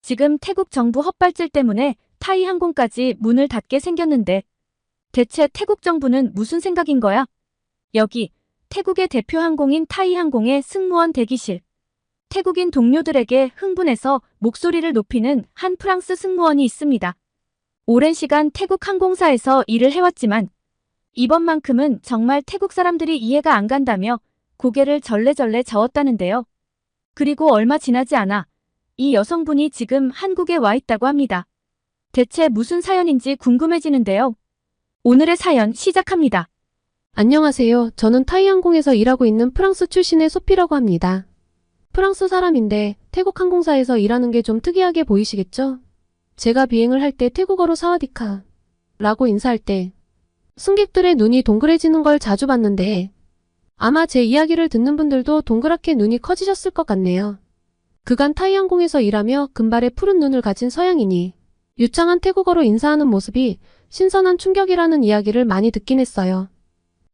지금 태국 정부 헛발질 때문에 타이 항공까지 문을 닫게 생겼는데 대체 태국 정부는 무슨 생각인 거야? 여기 태국의 대표 항공인 타이 항공의 승무원 대기실. 태국인 동료들에게 흥분해서 목소리를 높이는 한 프랑스 승무원이 있습니다. 오랜 시간 태국 항공사에서 일을 해왔지만 이번만큼은 정말 태국 사람들이 이해가 안 간다며 고개를 절레절레 저었다는데요. 그리고 얼마 지나지 않아 이 여성분이 지금 한국에 와 있다고 합니다. 대체 무슨 사연인지 궁금해지는데요. 오늘의 사연 시작합니다. 안녕하세요. 저는 타이항공에서 일하고 있는 프랑스 출신의 소피라고 합니다. 프랑스 사람인데 태국 항공사에서 일하는 게 좀 특이하게 보이시겠죠? 제가 비행을 할 때 태국어로 사와디카 라고 인사할 때 승객들의 눈이 동그래지는 걸 자주 봤는데 아마 제 이야기를 듣는 분들도 동그랗게 눈이 커지셨을 것 같네요. 그간 타이항공에서 일하며 금발의 푸른 눈을 가진 서양인이 유창한 태국어로 인사하는 모습이 신선한 충격이라는 이야기를 많이 듣긴 했어요.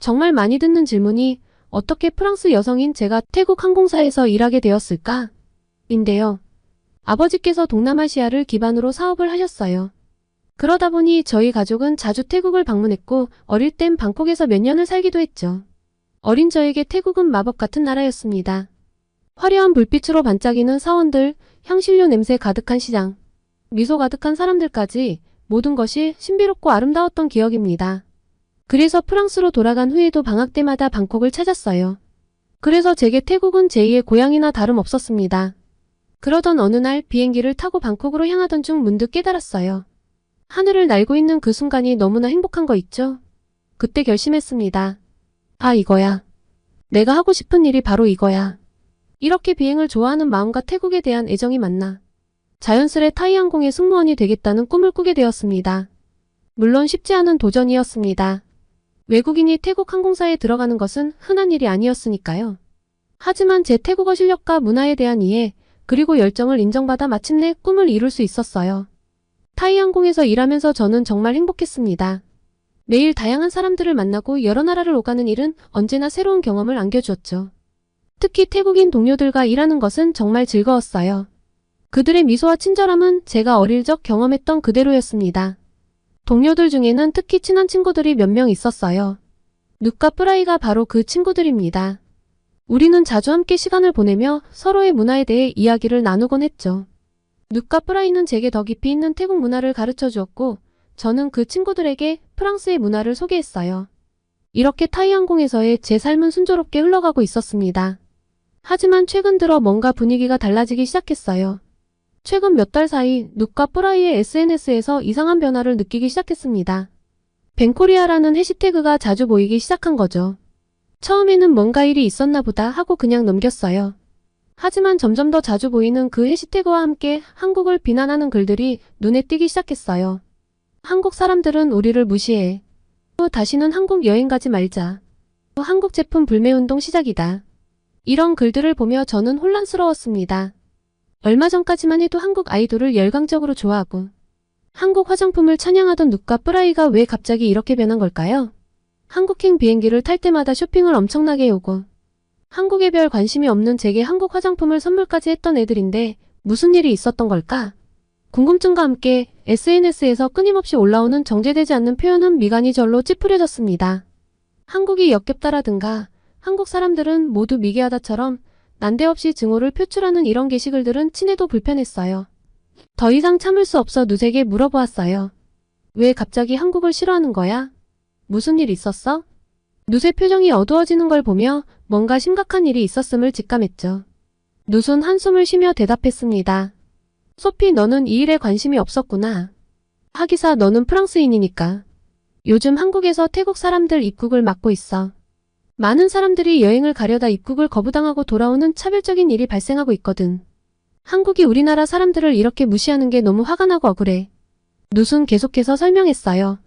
정말 많이 듣는 질문이 어떻게 프랑스 여성인 제가 태국 항공사에서 일하게 되었을까? 인데요. 아버지께서 동남아시아를 기반으로 사업을 하셨어요. 그러다 보니 저희 가족은 자주 태국을 방문했고 어릴 땐 방콕에서 몇 년을 살기도 했죠. 어린 저에게 태국은 마법 같은 나라였습니다. 화려한 불빛으로 반짝이는 사원들, 향신료 냄새 가득한 시장, 미소 가득한 사람들까지 모든 것이 신비롭고 아름다웠던 기억입니다. 그래서 프랑스로 돌아간 후에도 방학 때마다 방콕을 찾았어요. 그래서 제게 태국은 제2의 고향이나 다름없었습니다. 그러던 어느 날 비행기를 타고 방콕으로 향하던 중 문득 깨달았어요. 하늘을 날고 있는 그 순간이 너무나 행복한 거 있죠? 그때 결심했습니다. 아, 이거야. 내가 하고 싶은 일이 바로 이거야. 이렇게 비행을 좋아하는 마음과 태국에 대한 애정이 만나 자연스레 타이항공의 승무원이 되겠다는 꿈을 꾸게 되었습니다. 물론 쉽지 않은 도전이었습니다. 외국인이 태국 항공사에 들어가는 것은 흔한 일이 아니었으니까요. 하지만 제 태국어 실력과 문화에 대한 이해, 그리고 열정을 인정받아 마침내 꿈을 이룰 수 있었어요. 타이항공에서 일하면서 저는 정말 행복했습니다. 매일 다양한 사람들을 만나고 여러 나라를 오가는 일은 언제나 새로운 경험을 안겨주었죠. 특히 태국인 동료들과 일하는 것은 정말 즐거웠어요. 그들의 미소와 친절함은 제가 어릴 적 경험했던 그대로였습니다. 동료들 중에는 특히 친한 친구들이 몇 명 있었어요. 누카 프라이가 바로 그 친구들입니다. 우리는 자주 함께 시간을 보내며 서로의 문화에 대해 이야기를 나누곤 했죠. 누카 프라이는 제게 더 깊이 있는 태국 문화를 가르쳐 주었고 저는 그 친구들에게 프랑스의 문화를 소개했어요. 이렇게 타이항공에서의 제 삶은 순조롭게 흘러가고 있었습니다. 하지만 최근 들어 뭔가 분위기가 달라지기 시작했어요. 최근 몇 달 사이 누카 프라이의 SNS에서 이상한 변화를 느끼기 시작했습니다. 벤코리아라는 해시태그가 자주 보이기 시작한 거죠. 처음에는 뭔가 일이 있었나 보다 하고 그냥 넘겼어요. 하지만 점점 더 자주 보이는 그 해시태그와 함께 한국을 비난하는 글들이 눈에 띄기 시작했어요. 한국 사람들은 우리를 무시해. 다시는 한국 여행 가지 말자. 한국 제품 불매운동 시작이다. 이런 글들을 보며 저는 혼란스러웠습니다. 얼마 전까지만 해도 한국 아이돌을 열광적으로 좋아하고 한국 화장품을 찬양하던 누카 프라이가 왜 갑자기 이렇게 변한 걸까요? 한국행 비행기를 탈 때마다 쇼핑을 엄청나게 해오고 한국에 별 관심이 없는 제게 한국 화장품을 선물까지 했던 애들인데 무슨 일이 있었던 걸까? 궁금증과 함께 SNS에서 끊임없이 올라오는 정제되지 않는 표현은 미간이 절로 찌푸려졌습니다. 한국이 역겹다라든가 한국 사람들은 모두 미개하다처럼 난데없이 증오를 표출하는 이런 게시글들은 친해도 불편했어요. 더 이상 참을 수 없어 누색에 물어보았어요. 왜 갑자기 한국을 싫어하는 거야? 무슨 일 있었어? 누의 표정이 어두워지는 걸 보며 뭔가 심각한 일이 있었음을 직감했죠. 누은 한숨을 쉬며 대답했습니다. 소피, 너는 이 일에 관심이 없었구나. 하기사 너는 프랑스인이니까. 요즘 한국에서 태국 사람들 입국을 막고 있어. 많은 사람들이 여행을 가려다 입국을 거부당하고 돌아오는 차별적인 일이 발생하고 있거든. 한국이 우리나라 사람들을 이렇게 무시하는 게 너무 화가 나고 억울해. 누은 계속해서 설명했어요.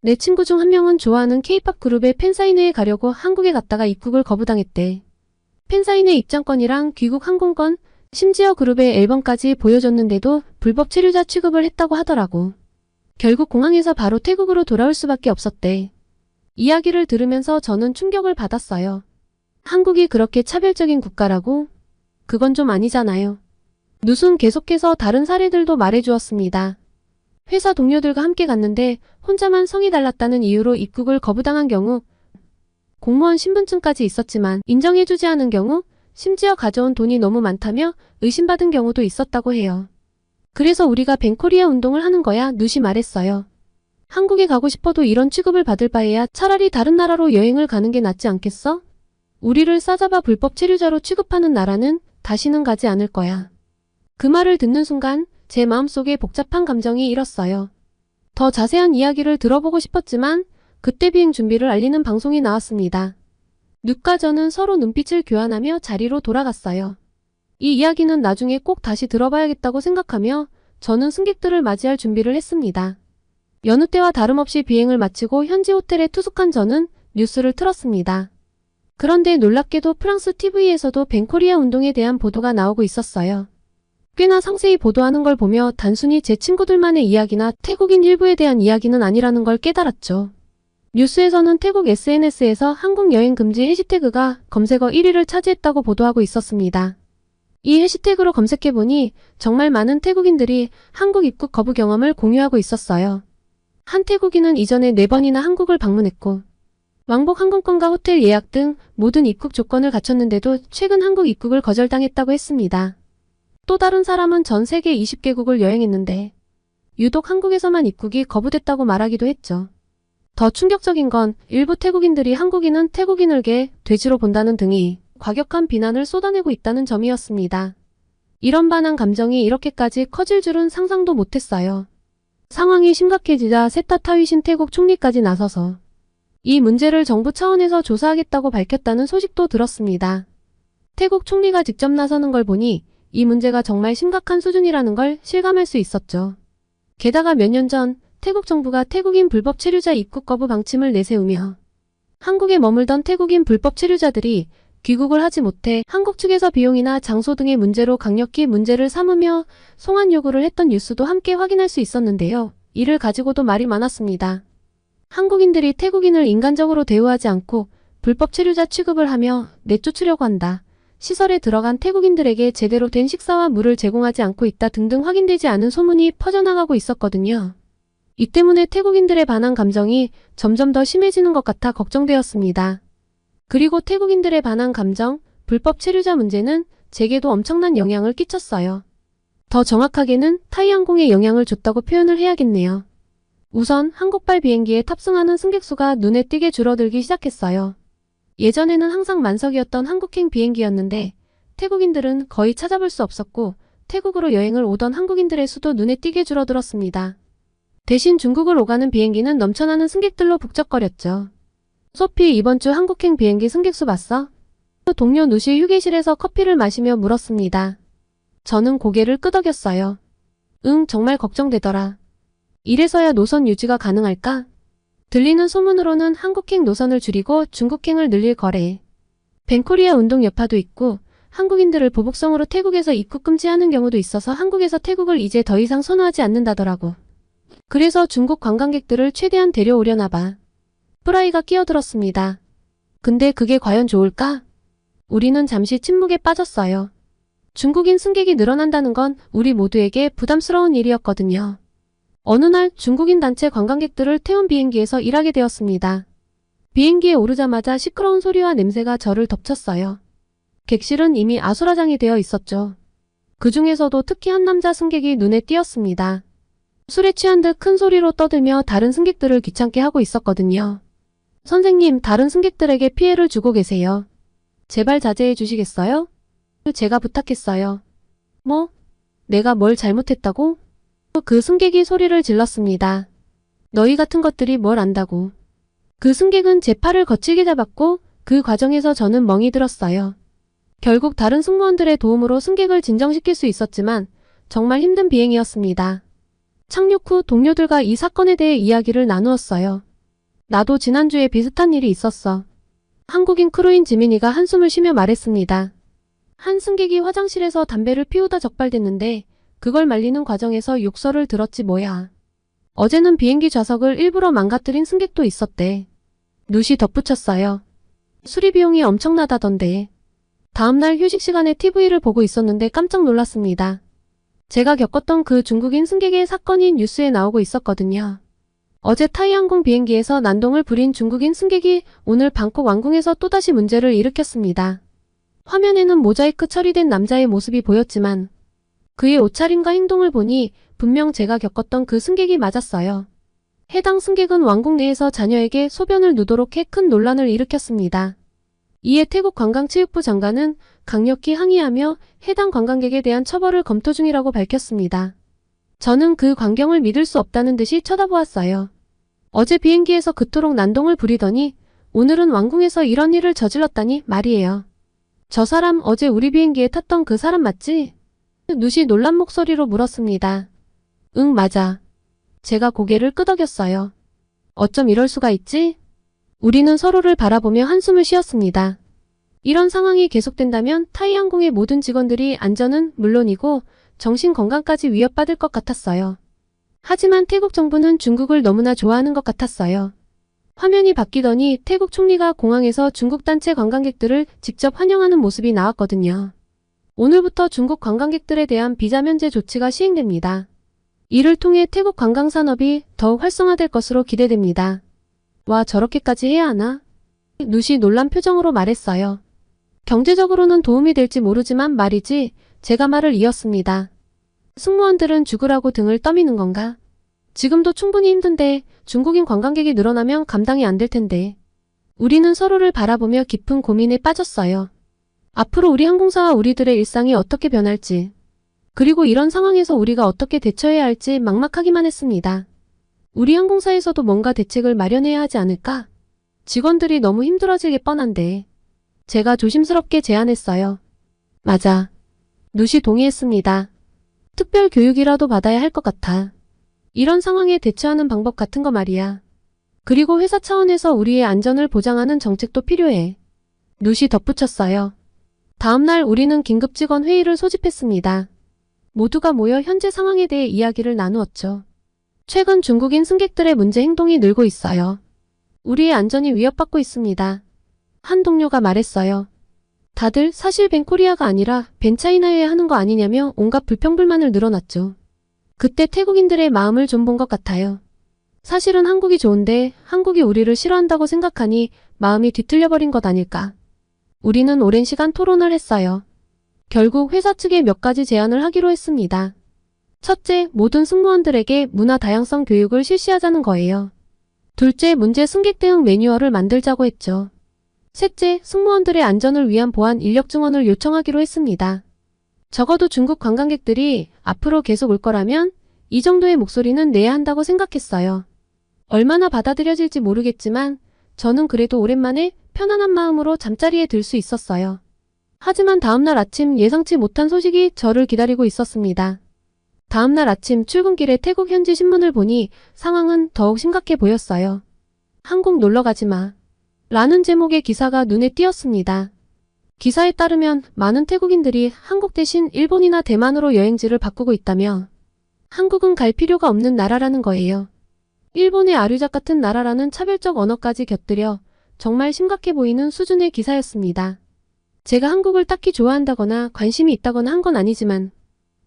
내 친구 중 한 명은 좋아하는 K-팝 그룹의 팬사인회에 가려고 한국에 갔다가 입국을 거부당했대. 팬사인회 입장권이랑 귀국 항공권, 심지어 그룹의 앨범까지 보여줬는데도 불법 체류자 취급을 했다고 하더라고. 결국 공항에서 바로 태국으로 돌아올 수밖에 없었대. 이야기를 들으면서 저는 충격을 받았어요. 한국이 그렇게 차별적인 국가라고? 그건 좀 아니잖아요. 누순 계속해서 다른 사례들도 말해주었습니다. 회사 동료들과 함께 갔는데 혼자만 성이 달랐다는 이유로 입국을 거부당한 경우, 공무원 신분증까지 있었지만 인정해주지 않은 경우, 심지어 가져온 돈이 너무 많다며 의심받은 경우도 있었다고 해요. 그래서 우리가 뱅코리아 운동을 하는 거야, 누시 말했어요. 한국에 가고 싶어도 이런 취급을 받을 바에야 차라리 다른 나라로 여행을 가는 게 낫지 않겠어? 우리를 싸잡아 불법 체류자로 취급하는 나라는 다시는 가지 않을 거야. 그 말을 듣는 순간 제 마음속에 복잡한 감정이 일었어요. 더 자세한 이야기를 들어보고 싶었지만 그때 비행 준비를 알리는 방송이 나왔습니다. 눅과 저는 서로 눈빛을 교환하며 자리로 돌아갔어요. 이 이야기는 나중에 꼭 다시 들어봐야겠다고 생각하며 저는 승객들을 맞이할 준비를 했습니다. 여느 때와 다름없이 비행을 마치고 현지 호텔에 투숙한 저는 뉴스를 틀었습니다. 그런데 놀랍게도 프랑스 TV에서도 뱅코리아 운동에 대한 보도가 나오고 있었어요. 꽤나 상세히 보도하는 걸 보며 단순히 제 친구들만의 이야기나 태국인 일부에 대한 이야기는 아니라는 걸 깨달았죠. 뉴스에서는 태국 SNS에서 한국 여행 금지 해시태그가 검색어 1위를 차지했다고 보도하고 있었습니다. 이 해시태그로 검색해보니 정말 많은 태국인들이 한국 입국 거부 경험을 공유하고 있었어요. 한 태국인은 이전에 4번이나 한국을 방문했고 왕복 항공권과 호텔 예약 등 모든 입국 조건을 갖췄는데도 최근 한국 입국을 거절당했다고 했습니다. 또 다른 사람은 전 세계 20개국을 여행했는데 유독 한국에서만 입국이 거부됐다고 말하기도 했죠. 더 충격적인 건 일부 태국인들이 한국인은 태국인을게 돼지로 본다는 등이 과격한 비난을 쏟아내고 있다는 점이었습니다. 이런 반한 감정이 이렇게까지 커질 줄은 상상도 못했어요. 상황이 심각해지자 세타 타위신 태국 총리까지 나서서 이 문제를 정부 차원에서 조사하겠다고 밝혔다는 소식도 들었습니다. 태국 총리가 직접 나서는 걸 보니 이 문제가 정말 심각한 수준이라는 걸 실감할 수 있었죠. 게다가 몇 년 전 태국 정부가 태국인 불법 체류자 입국 거부 방침을 내세우며 한국에 머물던 태국인 불법 체류자들이 귀국을 하지 못해 한국 측에서 비용이나 장소 등의 문제로 강력히 문제를 삼으며 송환 요구를 했던 뉴스도 함께 확인할 수 있었는데요. 이를 가지고도 말이 많았습니다. 한국인들이 태국인을 인간적으로 대우하지 않고 불법 체류자 취급을 하며 내쫓으려고 한다. 시설에 들어간 태국인들에게 제대로 된 식사와 물을 제공하지 않고 있다 등등 확인되지 않은 소문이 퍼져나가고 있었거든요. 이 때문에 태국인들의 반한 감정이 점점 더 심해지는 것 같아 걱정되었습니다. 그리고 태국인들의 반한 감정, 불법 체류자 문제는 제게도 엄청난 영향을 끼쳤어요. 더 정확하게는 타이항공에 영향을 줬다고 표현을 해야겠네요. 우선 한국발 비행기에 탑승하는 승객 수가 눈에 띄게 줄어들기 시작했어요. 예전에는 항상 만석이었던 한국행 비행기였는데 태국인들은 거의 찾아볼 수 없었고 태국으로 여행을 오던 한국인들의 수도 눈에 띄게 줄어들었습니다. 대신 중국을 오가는 비행기는 넘쳐나는 승객들로 북적거렸죠. 소피, 이번 주 한국행 비행기 승객 수 봤어? 동료 누시 휴게실에서 커피를 마시며 물었습니다. 저는 고개를 끄덕였어요. 응, 정말 걱정되더라. 이래서야 노선 유지가 가능할까? 들리는 소문으로는 한국행 노선을 줄이고 중국행을 늘릴 거래. 뱅코리아 운동 여파도 있고 한국인들을 보복성으로 태국에서 입국 금지하는 경우도 있어서 한국에서 태국을 이제 더 이상 선호하지 않는다더라고. 그래서 중국 관광객들을 최대한 데려오려나 봐. 프라이가 끼어들었습니다. 근데 그게 과연 좋을까? 우리는 잠시 침묵에 빠졌어요. 중국인 승객이 늘어난다는 건 우리 모두에게 부담스러운 일이었거든요. 어느 날 중국인 단체 관광객들을 태운 비행기에서 일하게 되었습니다. 비행기에 오르자마자 시끄러운 소리와 냄새가 저를 덮쳤어요. 객실은 이미 아수라장이 되어 있었죠. 그 중에서도 특히 한 남자 승객이 눈에 띄었습니다. 술에 취한 듯 큰 소리로 떠들며 다른 승객들을 귀찮게 하고 있었거든요. 선생님, 다른 승객들에게 피해를 주고 계세요. 제발 자제해 주시겠어요? 제가 부탁했어요. 뭐? 내가 뭘 잘못했다고? 그 승객이 소리를 질렀습니다. 너희 같은 것들이 뭘 안다고. 그 승객은 제 팔을 거칠게 잡았고 그 과정에서 저는 멍이 들었어요. 결국 다른 승무원들의 도움으로 승객을 진정시킬 수 있었지만 정말 힘든 비행이었습니다. 착륙 후 동료들과 이 사건에 대해 이야기를 나누었어요. 나도 지난주에 비슷한 일이 있었어. 한국인 크루인 지민이가 한숨을 쉬며 말했습니다. 한 승객이 화장실에서 담배를 피우다 적발됐는데 그걸 말리는 과정에서 욕설을 들었지 뭐야. 어제는 비행기 좌석을 일부러 망가뜨린 승객도 있었대. 누시 덧붙였어요. 수리 비용이 엄청나다던데. 다음날 휴식 시간에 TV를 보고 있었는데 깜짝 놀랐습니다. 제가 겪었던 그 중국인 승객의 사건이 뉴스에 나오고 있었거든요. 어제 타이항공 비행기에서 난동을 부린 중국인 승객이 오늘 방콕 왕궁에서 또다시 문제를 일으켰습니다. 화면에는 모자이크 처리된 남자의 모습이 보였지만 그의 옷차림과 행동을 보니 분명 제가 겪었던 그 승객이 맞았어요. 해당 승객은 왕궁 내에서 자녀에게 소변을 누도록 해 큰 논란을 일으켰습니다. 이에 태국 관광체육부 장관은 강력히 항의하며 해당 관광객에 대한 처벌을 검토 중이라고 밝혔습니다. 저는 그 광경을 믿을 수 없다는 듯이 쳐다보았어요. 어제 비행기에서 그토록 난동을 부리더니 오늘은 왕궁에서 이런 일을 저질렀다니 말이에요. 저 사람 어제 우리 비행기에 탔던 그 사람 맞지? 누시 놀란 목소리로 물었습니다. 응, 맞아. 제가 고개를 끄덕였어요. 어쩜 이럴 수가 있지? 우리는 서로를 바라보며 한숨을 쉬었습니다. 이런 상황이 계속된다면 타이항공의 모든 직원들이 안전은 물론이고 정신 건강까지 위협받을 것 같았어요. 하지만 태국 정부는 중국을 너무나 좋아하는 것 같았어요. 화면이 바뀌더니 태국 총리가 공항에서 중국 단체 관광객들을 직접 환영하는 모습이 나왔거든요. 오늘부터 중국 관광객들에 대한 비자 면제 조치가 시행됩니다. 이를 통해 태국 관광산업이 더욱 활성화될 것으로 기대됩니다. 와, 저렇게까지 해야 하나? 누시 놀란 표정으로 말했어요. 경제적으로는 도움이 될지 모르지만 말이지. 제가 말을 이었습니다. 승무원들은 죽으라고 등을 떠미는 건가? 지금도 충분히 힘든데 중국인 관광객이 늘어나면 감당이 안 될 텐데. 우리는 서로를 바라보며 깊은 고민에 빠졌어요. 앞으로 우리 항공사와 우리들의 일상이 어떻게 변할지, 그리고 이런 상황에서 우리가 어떻게 대처해야 할지 막막하기만 했습니다. 우리 항공사에서도 뭔가 대책을 마련해야 하지 않을까? 직원들이 너무 힘들어질 게 뻔한데. 제가 조심스럽게 제안했어요. 맞아. 누시 동의했습니다. 특별 교육이라도 받아야 할 것 같아. 이런 상황에 대처하는 방법 같은 거 말이야. 그리고 회사 차원에서 우리의 안전을 보장하는 정책도 필요해. 누시 덧붙였어요. 다음날 우리는 긴급 직원 회의를 소집했습니다. 모두가 모여 현재 상황에 대해 이야기를 나누었죠. 최근 중국인 승객들의 문제 행동이 늘고 있어요. 우리의 안전이 위협받고 있습니다. 한 동료가 말했어요. 다들 사실 벤코리아가 아니라 벤차이나여야 하는 거 아니냐며 온갖 불평불만을 늘어놨죠. 그때 태국인들의 마음을 좀 본 것 같아요. 사실은 한국이 좋은데 한국이 우리를 싫어한다고 생각하니 마음이 뒤틀려버린 것 아닐까. 우리는 오랜 시간 토론을 했어요. 결국 회사 측에 몇 가지 제안을 하기로 했습니다. 첫째, 모든 승무원들에게 문화 다양성 교육을 실시하자는 거예요. 둘째, 문제 승객 대응 매뉴얼을 만들자고 했죠. 셋째, 승무원들의 안전을 위한 보안 인력 증원을 요청하기로 했습니다. 적어도 중국 관광객들이 앞으로 계속 올 거라면 이 정도의 목소리는 내야 한다고 생각했어요. 얼마나 받아들여질지 모르겠지만 저는 그래도 오랜만에 편안한 마음으로 잠자리에 들 수 있었어요. 하지만 다음날 아침 예상치 못한 소식이 저를 기다리고 있었습니다. 다음날 아침 출근길에 태국 현지 신문을 보니 상황은 더욱 심각해 보였어요. 한국 놀러 가지 마. 라는 제목의 기사가 눈에 띄었습니다. 기사에 따르면 많은 태국인들이 한국 대신 일본이나 대만으로 여행지를 바꾸고 있다며 한국은 갈 필요가 없는 나라라는 거예요. 일본의 아류작 같은 나라라는 차별적 언어까지 곁들여 정말 심각해 보이는 수준의 기사였습니다. 제가 한국을 딱히 좋아한다거나 관심이 있다거나 한 건 아니지만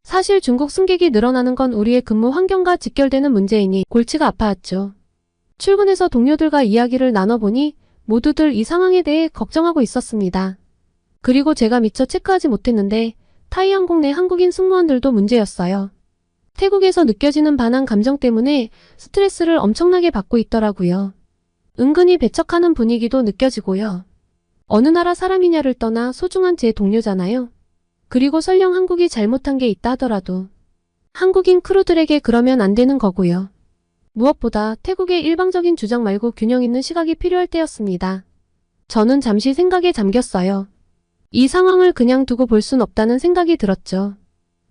사실 중국 승객이 늘어나는 건 우리의 근무 환경과 직결되는 문제이니 골치가 아파왔죠. 출근해서 동료들과 이야기를 나눠보니 모두들 이 상황에 대해 걱정하고 있었습니다. 그리고 제가 미처 체크하지 못했는데 타이항공 내 한국인 승무원들도 문제였어요. 태국에서 느껴지는 반한 감정 때문에 스트레스를 엄청나게 받고 있더라고요. 은근히 배척하는 분위기도 느껴지고요. 어느 나라 사람이냐를 떠나 소중한 제 동료잖아요. 그리고 설령 한국이 잘못한 게 있다 하더라도 한국인 크루들에게 그러면 안 되는 거고요. 무엇보다 태국의 일방적인 주장 말고 균형 있는 시각이 필요할 때였습니다. 저는 잠시 생각에 잠겼어요. 이 상황을 그냥 두고 볼 순 없다는 생각이 들었죠.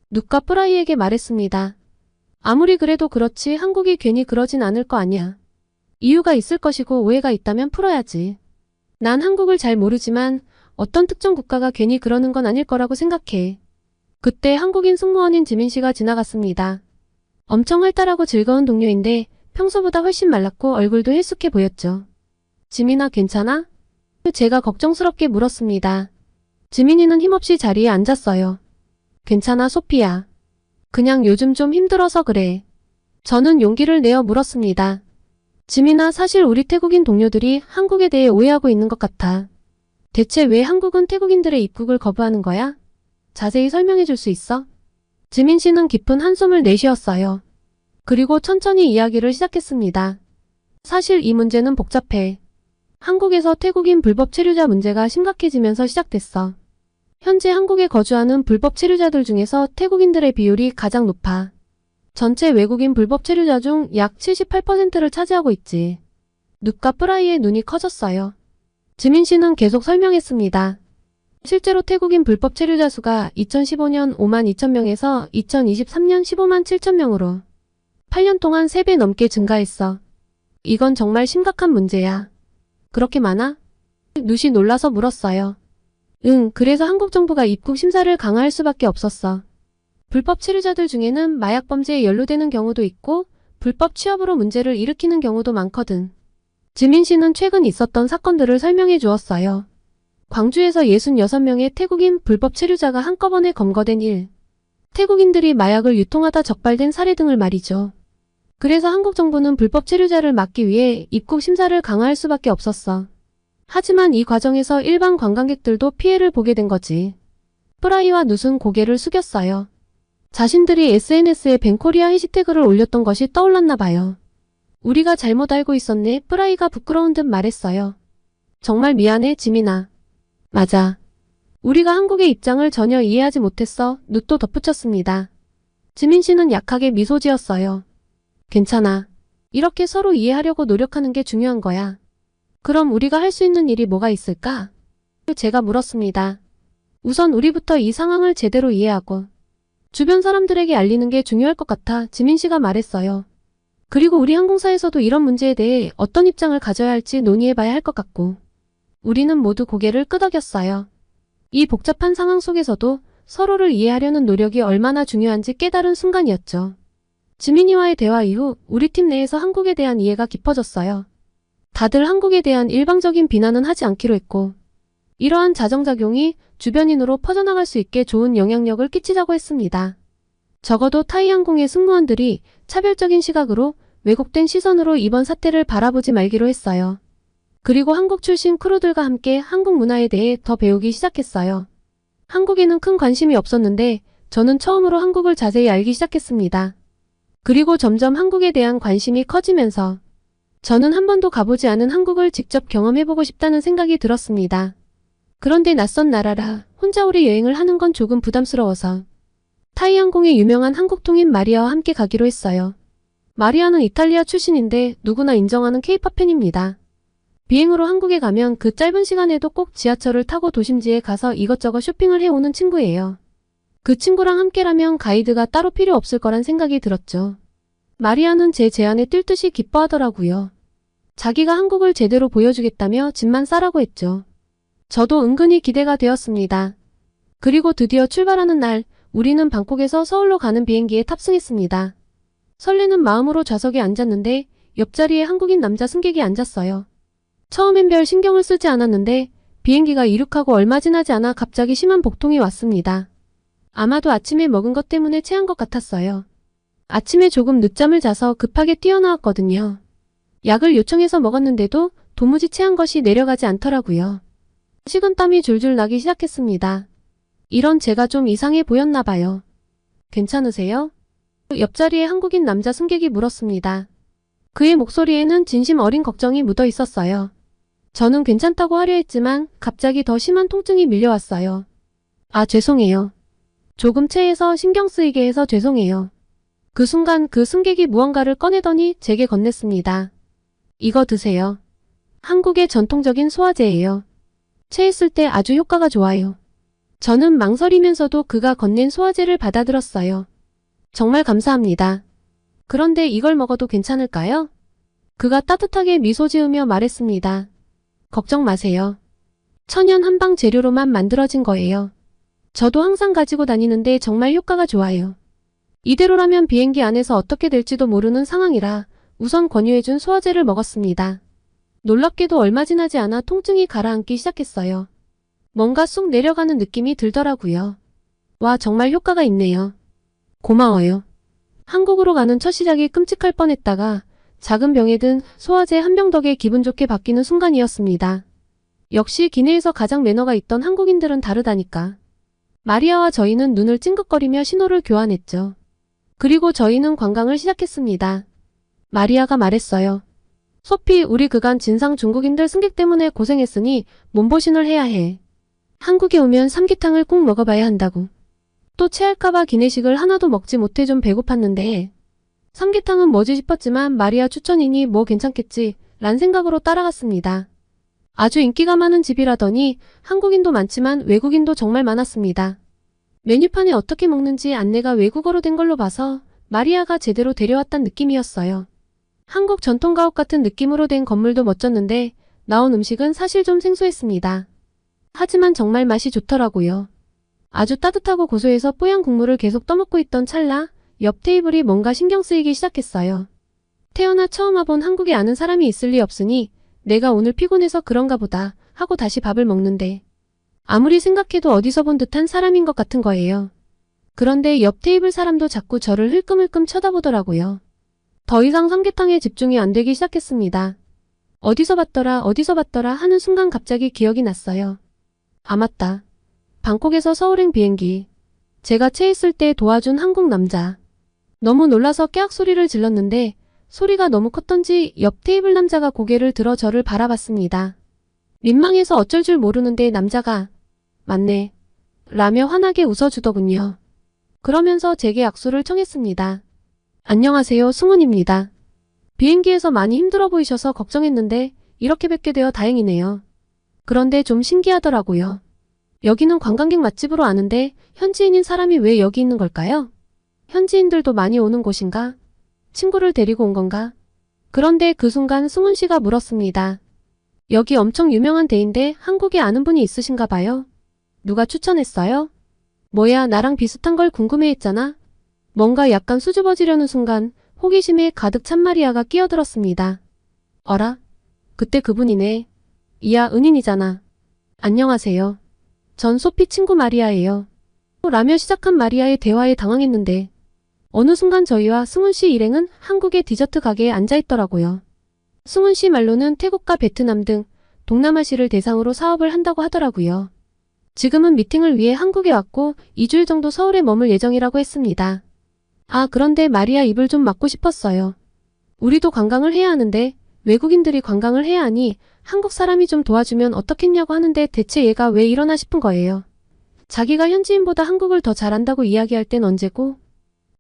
누카 프라이에게 말했습니다. 아무리 그래도 그렇지 한국이 괜히 그러진 않을 거 아니야. 이유가 있을 것이고 오해가 있다면 풀어야지. 난 한국을 잘 모르지만 어떤 특정 국가가 괜히 그러는 건 아닐 거라고 생각해. 그때 한국인 승무원인 지민 씨가 지나갔습니다. 엄청 활달하고 즐거운 동료인데 평소보다 훨씬 말랐고 얼굴도 헬쑥해 보였죠. 지민아, 괜찮아? 제가 걱정스럽게 물었습니다. 지민이는 힘없이 자리에 앉았어요. 괜찮아, 소피야. 그냥 요즘 좀 힘들어서 그래. 저는 용기를 내어 물었습니다. 지민아, 사실 우리 태국인 동료들이 한국에 대해 오해하고 있는 것 같아. 대체 왜 한국은 태국인들의 입국을 거부하는 거야? 자세히 설명해 줄 수 있어? 지민 씨는 깊은 한숨을 내쉬었어요. 그리고 천천히 이야기를 시작했습니다. 사실 이 문제는 복잡해. 한국에서 태국인 불법 체류자 문제가 심각해지면서 시작됐어. 현재 한국에 거주하는 불법 체류자들 중에서 태국인들의 비율이 가장 높아. 전체 외국인 불법 체류자 중 약 78%를 차지하고 있지. 눕과 프라이의 눈이 커졌어요. 지민 씨는 계속 설명했습니다. 실제로 태국인 불법 체류자 수가 2015년 5만 2천 명에서 2023년 15만 7천 명으로 8년 동안 3배 넘게 증가했어. 이건 정말 심각한 문제야. 그렇게 많아? 누시 놀라서 물었어요. 응, 그래서 한국 정부가 입국 심사를 강화할 수밖에 없었어. 불법 체류자들 중에는 마약 범죄에 연루되는 경우도 있고 불법 취업으로 문제를 일으키는 경우도 많거든. 지민 씨는 최근 있었던 사건들을 설명해 주었어요. 광주에서 66명의 태국인 불법 체류자가 한꺼번에 검거된 일. 태국인들이 마약을 유통하다 적발된 사례 등을 말이죠. 그래서 한국 정부는 불법 체류자를 막기 위해 입국 심사를 강화할 수밖에 없었어. 하지만 이 과정에서 일반 관광객들도 피해를 보게 된 거지. 프라이와 눕은 고개를 숙였어요. 자신들이 SNS에 뱅코리아 해시태그를 올렸던 것이 떠올랐나 봐요. 우리가 잘못 알고 있었네. 프라이가 부끄러운 듯 말했어요. 정말 미안해, 지민아. 맞아. 우리가 한국의 입장을 전혀 이해하지 못했어. 눕도 덧붙였습니다. 지민 씨는 약하게 미소 지었어요. 괜찮아. 이렇게 서로 이해하려고 노력하는 게 중요한 거야. 그럼 우리가 할 수 있는 일이 뭐가 있을까? 제가 물었습니다. 우선 우리부터 이 상황을 제대로 이해하고 주변 사람들에게 알리는 게 중요할 것 같아 지민 씨가 말했어요. 그리고 우리 항공사에서도 이런 문제에 대해 어떤 입장을 가져야 할지 논의해봐야 할 것 같고. 우리는 모두 고개를 끄덕였어요. 이 복잡한 상황 속에서도 서로를 이해하려는 노력이 얼마나 중요한지 깨달은 순간이었죠. 지민이와의 대화 이후 우리 팀 내에서 한국에 대한 이해가 깊어졌어요. 다들 한국에 대한 일방적인 비난은 하지 않기로 했고 이러한 자정작용이 주변인으로 퍼져나갈 수 있게 좋은 영향력을 끼치자고 했습니다. 적어도 타이항공의 승무원들이 차별적인 시각으로 왜곡된 시선으로 이번 사태를 바라보지 말기로 했어요. 그리고 한국 출신 크루들과 함께 한국 문화에 대해 더 배우기 시작했어요. 한국에는 큰 관심이 없었는데 저는 처음으로 한국을 자세히 알기 시작했습니다. 그리고 점점 한국에 대한 관심이 커지면서 저는 한 번도 가보지 않은 한국을 직접 경험해보고 싶다는 생각이 들었습니다. 그런데 낯선 나라라 혼자 오래 여행을 하는 건 조금 부담스러워서 타이항공의 유명한 한국통인 마리아와 함께 가기로 했어요. 마리아는 이탈리아 출신인데 누구나 인정하는 케이팝 팬입니다. 비행으로 한국에 가면 그 짧은 시간에도 꼭 지하철을 타고 도심지에 가서 이것저것 쇼핑을 해오는 친구예요. 그 친구랑 함께라면 가이드가 따로 필요 없을 거란 생각이 들었죠. 마리아는 제 제안에 뛸 듯이 기뻐하더라고요. 자기가 한국을 제대로 보여주겠다며 짐만 싸라고 했죠. 저도 은근히 기대가 되었습니다. 그리고 드디어 출발하는 날 우리는 방콕에서 서울로 가는 비행기에 탑승했습니다. 설레는 마음으로 좌석에 앉았는데 옆자리에 한국인 남자 승객이 앉았어요. 처음엔 별 신경을 쓰지 않았는데 비행기가 이륙하고 얼마 지나지 않아 갑자기 심한 복통이 왔습니다. 아마도 아침에 먹은 것 때문에 체한 것 같았어요. 아침에 조금 늦잠을 자서 급하게 뛰어나왔거든요. 약을 요청해서 먹었는데도 도무지 체한 것이 내려가지 않더라고요. 식은땀이 줄줄 나기 시작했습니다. 이런 제가 좀 이상해 보였나 봐요. 괜찮으세요? 옆자리에 한국인 남자 승객이 물었습니다. 그의 목소리에는 진심 어린 걱정이 묻어 있었어요. 저는 괜찮다고 하려 했지만 갑자기 더 심한 통증이 밀려왔어요. 아, 죄송해요. 조금 체해서 신경 쓰이게 해서 죄송해요. 그 순간 그 승객이 무언가를 꺼내더니 제게 건넸습니다. 이거 드세요. 한국의 전통적인 소화제예요. 체했을 때 아주 효과가 좋아요. 저는 망설이면서도 그가 건넨 소화제를 받아들었어요. 정말 감사합니다. 그런데 이걸 먹어도 괜찮을까요? 그가 따뜻하게 미소 지으며 말했습니다. 걱정 마세요. 천연 한방 재료로만 만들어진 거예요. 저도 항상 가지고 다니는데 정말 효과가 좋아요. 이대로라면 비행기 안에서 어떻게 될지도 모르는 상황이라 우선 권유해준 소화제를 먹었습니다. 놀랍게도 얼마 지나지 않아 통증이 가라앉기 시작했어요. 뭔가 쑥 내려가는 느낌이 들더라고요. 와, 정말 효과가 있네요. 고마워요. 한국으로 가는 첫 시작이 끔찍할 뻔했다가 작은 병에 든 소화제 한 병 덕에 기분 좋게 바뀌는 순간이었습니다. 역시 기내에서 가장 매너가 있던 한국인들은 다르다니까. 마리아와 저희는 눈을 찡긋거리며 신호를 교환했죠. 그리고 저희는 관광을 시작했습니다. 마리아가 말했어요. 소피, 우리 그간 진상 중국인들 승객 때문에 고생했으니 몸보신을 해야 해. 한국에 오면 삼계탕을 꼭 먹어봐야 한다고. 또 체할까봐 기내식을 하나도 먹지 못해 좀 배고팠는데 삼계탕은 뭐지 싶었지만 마리아 추천이니 뭐 괜찮겠지 란 생각으로 따라갔습니다. 아주 인기가 많은 집이라더니 한국인도 많지만 외국인도 정말 많았습니다. 메뉴판에 어떻게 먹는지 안내가 외국어로 된 걸로 봐서 마리아가 제대로 데려왔단 느낌이었어요. 한국 전통가옥 같은 느낌으로 된 건물도 멋졌는데 나온 음식은 사실 좀 생소했습니다. 하지만 정말 맛이 좋더라고요. 아주 따뜻하고 고소해서 뽀얀 국물을 계속 떠먹고 있던 찰나 옆 테이블이 뭔가 신경 쓰이기 시작했어요. 태어나 처음 와본 한국에 아는 사람이 있을 리 없으니 내가 오늘 피곤해서 그런가 보다 하고 다시 밥을 먹는데 아무리 생각해도 어디서 본 듯한 사람인 것 같은 거예요. 그런데 옆 테이블 사람도 자꾸 저를 흘끔흘끔 쳐다보더라고요. 더 이상 삼계탕에 집중이 안 되기 시작했습니다. 어디서 봤더라 하는 순간 갑자기 기억이 났어요. 아 맞다. 방콕에서 서울행 비행기. 제가 체했을 때 도와준 한국 남자. 너무 놀라서 깨악 소리를 질렀는데 소리가 너무 컸던지 옆 테이블 남자가 고개를 들어 저를 바라봤습니다. 민망해서 어쩔 줄 모르는데 남자가 맞네 라며 환하게 웃어주더군요. 그러면서 제게 약수를 청했습니다. 안녕하세요, 승훈입니다. 비행기에서 많이 힘들어 보이셔서 걱정했는데 이렇게 뵙게 되어 다행이네요. 그런데 좀 신기하더라고요. 여기는 관광객 맛집으로 아는데 현지인인 사람이 왜 여기 있는 걸까요? 현지인들도 많이 오는 곳인가? 친구를 데리고 온 건가? 그런데 그 순간 승훈 씨가 물었습니다. 여기 엄청 유명한 데인데 한국에 아는 분이 있으신가 봐요? 누가 추천했어요? 뭐야, 나랑 비슷한 걸 궁금해했잖아. 뭔가 약간 수줍어지려는 순간 호기심에 가득 찬 마리아가 끼어들었습니다. 어라? 그때 그분이네. 이야, 은인이잖아. 안녕하세요. 전 소피 친구 마리아예요. 라며 시작한 마리아의 대화에 당황했는데 어느 순간 저희와 승훈 씨 일행은 한국의 디저트 가게에 앉아있더라고요. 승훈 씨 말로는 태국과 베트남 등 동남아시를 대상으로 사업을 한다고 하더라고요. 지금은 미팅을 위해 한국에 왔고 2주일 정도 서울에 머물 예정이라고 했습니다. 아, 그런데 마리아 입을 좀 막고 싶었어요. 우리도 관광을 해야 하는데 외국인들이 관광을 해야 하니 한국 사람이 좀 도와주면 어떻겠냐고 하는데 대체 얘가 왜 이러나 싶은 거예요. 자기가 현지인보다 한국을 더 잘한다고 이야기할 땐 언제고?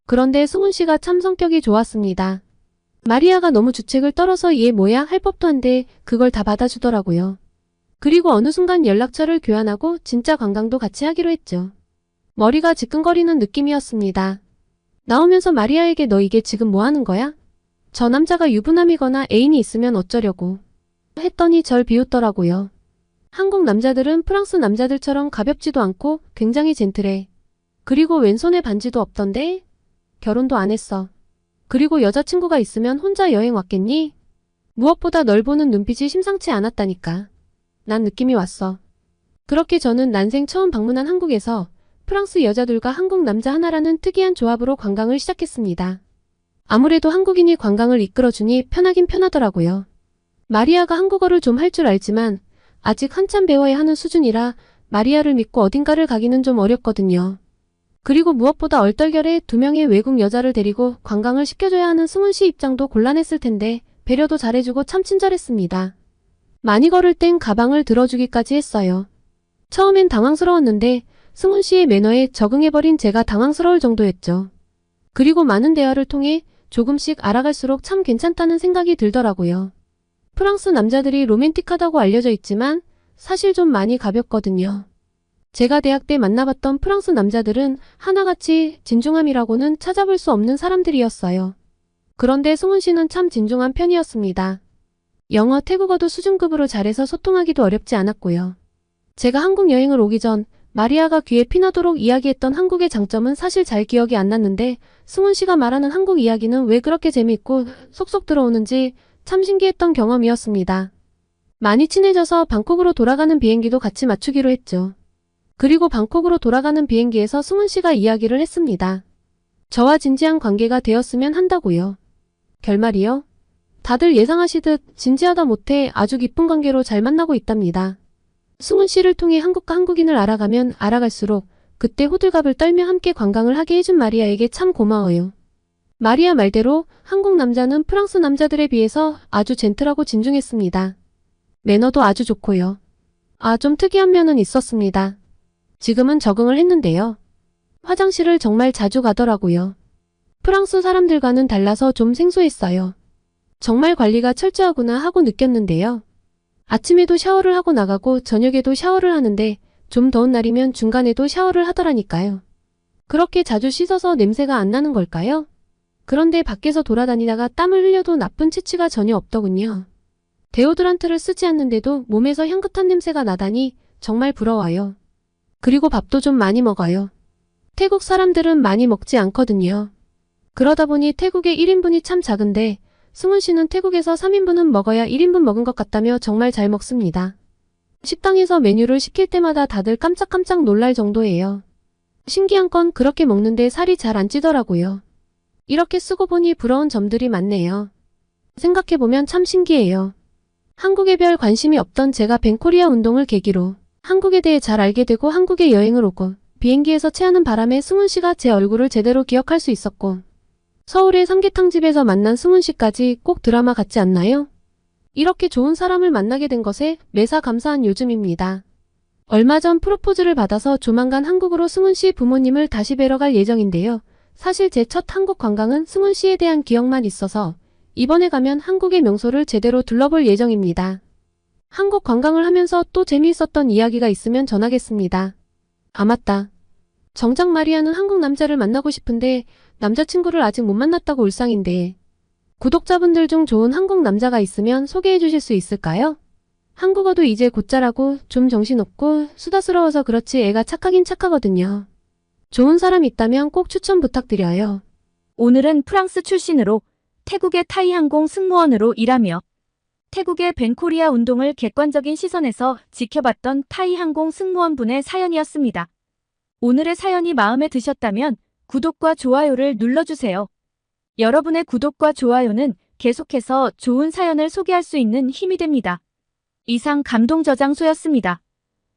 그런데 승훈 씨가 참 성격이 좋았습니다. 마리아가 너무 주책을 떨어서 얘 뭐야 할 법도 한데 그걸 다 받아주더라고요. 그리고 어느 순간 연락처를 교환하고 진짜 관광도 같이 하기로 했죠. 머리가 지끈거리는 느낌이었습니다. 나오면서 마리아에게 너 이게 지금 뭐 하는 거야? 저 남자가 유부남이거나 애인이 있으면 어쩌려고 했더니 절 비웃더라고요. 한국 남자들은 프랑스 남자들처럼 가볍지도 않고 굉장히 젠틀해. 그리고 왼손에 반지도 없던데? 결혼도 안 했어. 그리고 여자친구가 있으면 혼자 여행 왔겠니? 무엇보다 널 보는 눈빛이 심상치 않았다니까. 난 느낌이 왔어. 그렇게 저는 난생 처음 방문한 한국에서 프랑스 여자들과 한국 남자 하나라는 특이한 조합으로 관광을 시작했습니다. 아무래도 한국인이 관광을 이끌어주니 편하긴 편하더라고요. 마리아가 한국어를 좀 할 줄 알지만 아직 한참 배워야 하는 수준이라 마리아를 믿고 어딘가를 가기는 좀 어렵거든요. 그리고 무엇보다 얼떨결에 2명의 외국 여자를 데리고 관광을 시켜줘야 하는 승훈 씨 입장도 곤란했을 텐데 배려도 잘해주고 참 친절했습니다. 많이 걸을 땐 가방을 들어주기까지 했어요. 처음엔 당황스러웠는데 승훈 씨의 매너에 적응해버린 제가 당황스러울 정도였죠. 그리고 많은 대화를 통해 조금씩 알아갈수록 참 괜찮다는 생각이 들더라고요. 프랑스 남자들이 로맨틱하다고 알려져 있지만 사실 좀 많이 가볍거든요. 제가 대학 때 만나봤던 프랑스 남자들은 하나같이 진중함이라고는 찾아볼 수 없는 사람들이었어요. 그런데 승훈 씨는 참 진중한 편이었습니다. 영어, 태국어도 수준급으로 잘해서 소통하기도 어렵지 않았고요. 제가 한국 여행을 오기 전 마리아가 귀에 피나도록 이야기했던 한국의 장점은 사실 잘 기억이 안 났는데 승훈 씨가 말하는 한국 이야기는 왜 그렇게 재미있고 쏙쏙 들어오는지 참 신기했던 경험이었습니다. 많이 친해져서 방콕으로 돌아가는 비행기도 같이 맞추기로 했죠. 그리고 방콕으로 돌아가는 비행기에서 승훈 씨가 이야기를 했습니다. 저와 진지한 관계가 되었으면 한다고요. 결말이요? 다들 예상하시듯 진지하다 못해 아주 깊은 관계로 잘 만나고 있답니다. 승훈 씨를 통해 한국과 한국인을 알아가면 알아갈수록 그때 호들갑을 떨며 함께 관광을 하게 해준 마리아에게 참 고마워요. 마리아 말대로 한국 남자는 프랑스 남자들에 비해서 아주 젠틀하고 진중했습니다. 매너도 아주 좋고요. 좀 특이한 면은 있었습니다. 지금은 적응을 했는데요. 화장실을 정말 자주 가더라고요. 프랑스 사람들과는 달라서 좀 생소했어요. 정말 관리가 철저하구나 하고 느꼈는데요. 아침에도 샤워를 하고 나가고 저녁에도 샤워를 하는데 좀 더운 날이면 중간에도 샤워를 하더라니까요. 그렇게 자주 씻어서 냄새가 안 나는 걸까요? 그런데 밖에서 돌아다니다가 땀을 흘려도 나쁜 치취가 전혀 없더군요. 데오드란트를 쓰지 않는데도 몸에서 향긋한 냄새가 나다니 정말 부러워요. 그리고 밥도 좀 많이 먹어요. 태국 사람들은 많이 먹지 않거든요. 그러다 보니 태국의 1인분이 참 작은데 승훈 씨는 태국에서 3인분은 먹어야 1인분 먹은 것 같다며 정말 잘 먹습니다. 식당에서 메뉴를 시킬 때마다 다들 깜짝깜짝 놀랄 정도예요. 신기한 건 그렇게 먹는데 살이 잘 안 찌더라고요. 이렇게 쓰고 보니 부러운 점들이 많네요. 생각해보면 참 신기해요. 한국에 별 관심이 없던 제가 벤코리아 운동을 계기로 한국에 대해 잘 알게 되고 한국에 여행을 오고 비행기에서 체하는 바람에 승훈 씨가 제 얼굴을 제대로 기억할 수 있었고 서울의 삼계탕집에서 만난 승훈 씨까지 꼭 드라마 같지 않나요? 이렇게 좋은 사람을 만나게 된 것에 매사 감사한 요즘입니다. 얼마 전 프로포즈를 받아서 조만간 한국으로 승훈 씨 부모님을 다시 뵈러 갈 예정인데요. 사실 제 첫 한국 관광은 승훈 씨에 대한 기억만 있어서 이번에 가면 한국의 명소를 제대로 둘러볼 예정입니다. 한국 관광을 하면서 또 재미있었던 이야기가 있으면 전하겠습니다. 맞다. 정작 마리아는 한국 남자를 만나고 싶은데 남자친구를 아직 못 만났다고 울상인데 구독자분들 중 좋은 한국 남자가 있으면 소개해 주실 수 있을까요? 한국어도 이제 곧잘하고 좀 정신없고 수다스러워서 그렇지 애가 착하긴 착하거든요. 좋은 사람 있다면 꼭 추천 부탁드려요. 오늘은 프랑스 출신으로 태국의 타이항공 승무원으로 일하며 태국의 벤코리아 운동을 객관적인 시선에서 지켜봤던 타이항공 승무원분의 사연이었습니다. 오늘의 사연이 마음에 드셨다면 구독과 좋아요를 눌러주세요. 여러분의 구독과 좋아요는 계속해서 좋은 사연을 소개할 수 있는 힘이 됩니다. 이상 감동저장소였습니다.